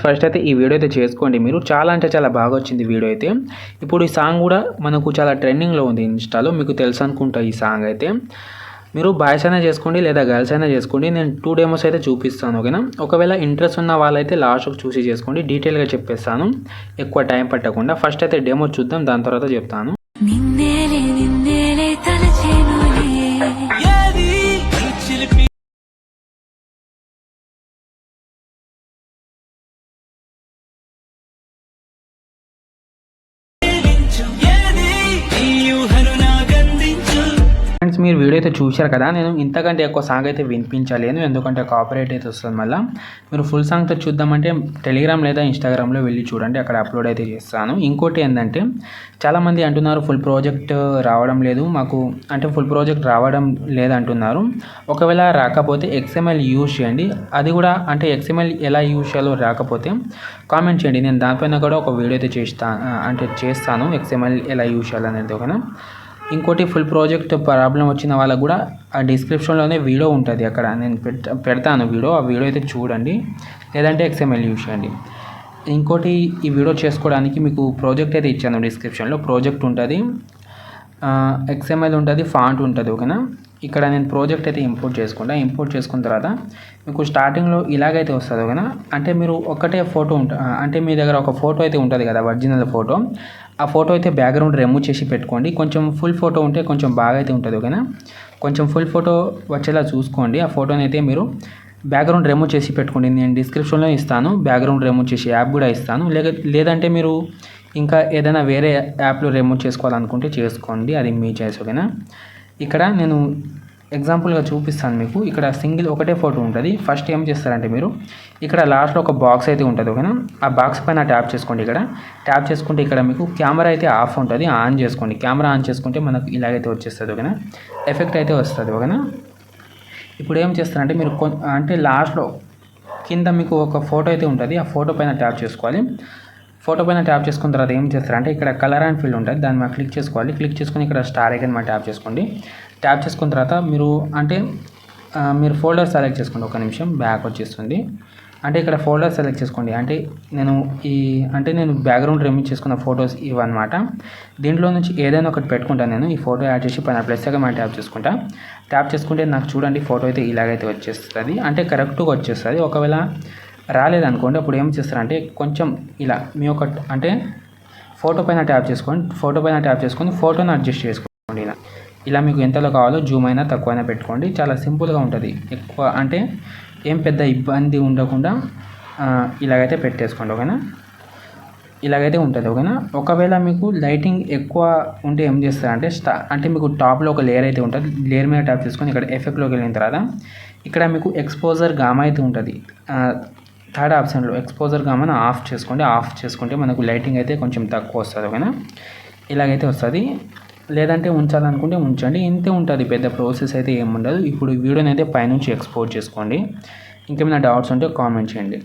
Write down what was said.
First అయితే ఈ video అయితే చేసుకోండి మీరు. చాలా అంటే చాలా బాగా వచ్చింది వీడియో అయితే. ఇప్పుడు ఈ సాంగ్ కూడా మనకు చాలా ట్రెండింగ్లో ఉంది ఇన్స్టాలో, మీకు తెలుసు అనుకుంటా. ఈ సాంగ్ అయితే మీరు బాయ్స్ అయినా చేసుకోండి లేదా గర్ల్స్ అయినా చేసుకోండి. నేను 2 డెమోస్ అయితే చూపిస్తాను, ఓకేనా. ఒకవేళ ఇంట్రెస్ట్ ఉన్న వాళ్ళైతే లాస్ట్కి చూసి చేసుకోండి, డీటెయిల్గా చెప్పేస్తాను ఎక్కువ టైం పట్టకుండా. ఫస్ట్ అయితే డెమో చూద్దాం, దాని తర్వాత చెప్తాను. ఫ్రెండ్స్, మీరు వీడియో అయితే చూశారు కదా. నేను ఇంతకంటే ఎక్కువ సాంగ్ అయితే వినిపించలేను, ఎందుకంటే కాపీరైట్ అయితే వస్తుంది. మళ్ళీ మీరు ఫుల్ సాంగ్తో చూద్దామంటే టెలిగ్రామ్ లేదా ఇన్స్టాగ్రామ్లో వెళ్ళి చూడండి, అక్కడ అప్లోడ్ అయితే చేస్తాను. ఇంకోటి ఏంటంటే చాలామంది అంటున్నారు ఫుల్ ప్రాజెక్ట్ రావడం లేదు మాకు, అంటే ఫుల్ ప్రాజెక్ట్ రావడం లేదంటున్నారు. ఒకవేళ రాకపోతే XML యూజ్ చేయండి. అది కూడా అంటే XML ఎలా యూజ్ చేయాలో రాకపోతే కామెంట్ చేయండి, నేను దానిపైన కూడా ఒక వీడియో అయితే చేస్తాను XML ఎలా యూజ్ చేయాలనేది, ఓకేనా. ఇంకోటి ఫుల్ ప్రాజెక్ట్ ప్రాబ్లం వచ్చిన వాళ్ళకు కూడా ఆ డిస్క్రిప్షన్లోనే వీడియో ఉంటుంది, అక్కడ నేను పెడతాను వీడియో. ఆ వీడియో అయితే చూడండి, లేదంటే XML యూజ్ చేయండి. ఇంకోటి ఈ వీడియో చేసుకోవడానికి మీకు ప్రాజెక్ట్ అయితే ఇచ్చాను డిస్క్రిప్షన్లో. ప్రాజెక్ట్ ఉంటుంది, XML ఉంటుంది, ఫాంట్ ఉంటుంది, ఓకేనా. ఇక్కడ నేను ప్రాజెక్ట్ అయితే ఇంపోర్ట్ చేసుకున్న తర్వాత మీకు స్టార్టింగ్లో ఇలాగైతే వస్తుంది, ఓకేనా. అంటే మీరు ఒకటే ఫోటో అంటే మీ దగ్గర ఒక ఫోటో అయితే ఉంటుంది కదా, ఒరిజినల్ ఫోటో. ఆ ఫోటో అయితే బ్యాక్గ్రౌండ్ రిమూవ్ చేసి పెట్టుకోండి. కొంచెం ఫుల్ ఫోటో ఉంటే కొంచెం బాగా అయితే ఉంటుంది, ఓకేనా. కొంచెం ఫుల్ ఫోటో వచ్చేలా చూసుకోండి. ఆ ఫోటోని అయితే మీరు బ్యాక్గ్రౌండ్ రిమూవ్ చేసి పెట్టుకోండి. నేను డిస్క్రిప్షన్లో ఇస్తాను బ్యాక్గ్రౌండ్ రిమూవ్ చేసి యాప్ కూడా ఇస్తాను. లేదంటే మీరు ఇంకా ఏదైనా వేరే యాప్లో రిమూవ్ చేసుకోవాలనుకుంటే చేసుకోండి, అది మీ చాయిస్, ఓకేనా. ఇక్కడ నేను ఎగ్జాంపుల్గా చూపిస్తాను మీకు. ఇక్కడ సింగిల్ ఒకటే ఫోటో ఉంటుంది. ఫస్ట్ ఏం చేస్తారంటే మీరు ఇక్కడ లాస్ట్లో ఒక బాక్స్ అయితే ఉంటుంది, ఓకేనా. ఆ బాక్స్ పైన ట్యాప్ చేసుకోండి. ఇక్కడ ట్యాప్ చేసుకుంటే ఇక్కడ మీకు కెమెరా అయితే ఆఫ్ ఉంటుంది, ఆన్ చేసుకోండి. కెమెరా ఆన్ చేసుకుంటే మనకు ఇలాగైతే వచ్చేస్తుంది, ఓకేనా. ఎఫెక్ట్ అయితే వస్తుంది, ఓకేనా. ఇప్పుడు ఏం చేస్తారంటే మీరు అంటే లాస్ట్లో కింద మీకు ఒక ఫోటో అయితే ఉంటుంది, ఆ ఫోటో పైన ట్యాప్ చేసుకోవాలి. ఫోటో పైన ట్యాప్ చేసుకున్న తర్వాత ఏం చేస్తారంటే ఇక్కడ కలర్ అండ్ ఫీల్డ్ ఉంటుంది, దాన్ని మనం క్లిక్ చేసుకోవాలి. క్లిక్ చేసుకొని ఇక్కడ స్టార్ ఐకాన్ మనం ట్యాప్ చేసుకోండి. ట్యాప్ చేసుకున్న తర్వాత మీరు ఫోల్డర్ సెలెక్ట్ చేసుకోండి. ఒక నిమిషం, బ్యాక్ వచ్చేస్తుంది. అంటే ఇక్కడ ఫోల్డర్ సెలెక్ట్ చేసుకోండి. అంటే నేను బ్యాక్గ్రౌండ్ రిమూవ్ చేసుకున్న ఫొటోస్ ఇవన్నమాట. దీంట్లో నుంచి ఏదైనా ఒకటి పెట్టుకుంటాను నేను. ఈ ఫోటో యాడ్ చేసి పైన ప్లస్ ఐకాన్ మనం ట్యాప్ చేసుకుంటే నాకు చూడండి ఫోటో అయితే ఇలాగైతే వచ్చేస్తుంది, అంటే కరెక్ట్గా వచ్చేస్తుంది. ఒకవేళ రాలేదనుకోండి, అప్పుడు ఏం చేస్తారంటే కొంచెం ఇలా మీ అంటే ఫోటో పైన ట్యాప్ చేసుకొని ఫోటోని అడ్జస్ట్ చేసుకోండి. ఇలా మీకు ఎంతలో కావాలో జూమ్ అయినా తక్కువైనా పెట్టుకోండి. చాలా సింపుల్గా ఉంటుంది, ఎక్కువ అంటే ఏం పెద్ద ఇబ్బంది ఉండకుండా ఇలాగైతే పెట్టేసుకోండి, ఓకేనా. ఇలాగైతే ఉంటుంది, ఓకేనా. ఒకవేళ మీకు లైటింగ్ ఎక్కువ ఉంటే ఏం చేస్తారంటే అంటే మీకు టాప్లో ఒక లేయర్ అయితే ఉంటుంది, లేయర్ మీద ట్యాప్ చేసుకొని ఇక్కడ ఎఫెక్ట్లోకి వెళ్ళిన తర్వాత ఇక్కడ మీకు ఎక్స్పోజర్ గామా అయితే ఉంటుంది. థర్డ్ ఆప్షన్లో ఎక్స్పోజర్ గామాను ఆఫ్ చేసుకోండి. ఆఫ్ చేసుకుంటే మనకు లైటింగ్ అయితే కొంచెం తక్కువ వస్తుంది, ఓకేనా. ఇలాగైతే వస్తుంది. లేదంటే ఉంచాలనుకుంటే ఉంచండి, ఇంతే ఉంటుంది, పెద్ద ప్రాసెస్ అయితే ఏముండదు. ఇప్పుడు వీడియోని అయితే పైనుంచి ఎక్స్పోర్ట్ చేసుకోండి. ఇంకేమైనా డౌట్స్ ఉంటే కామెంట్ చేయండి.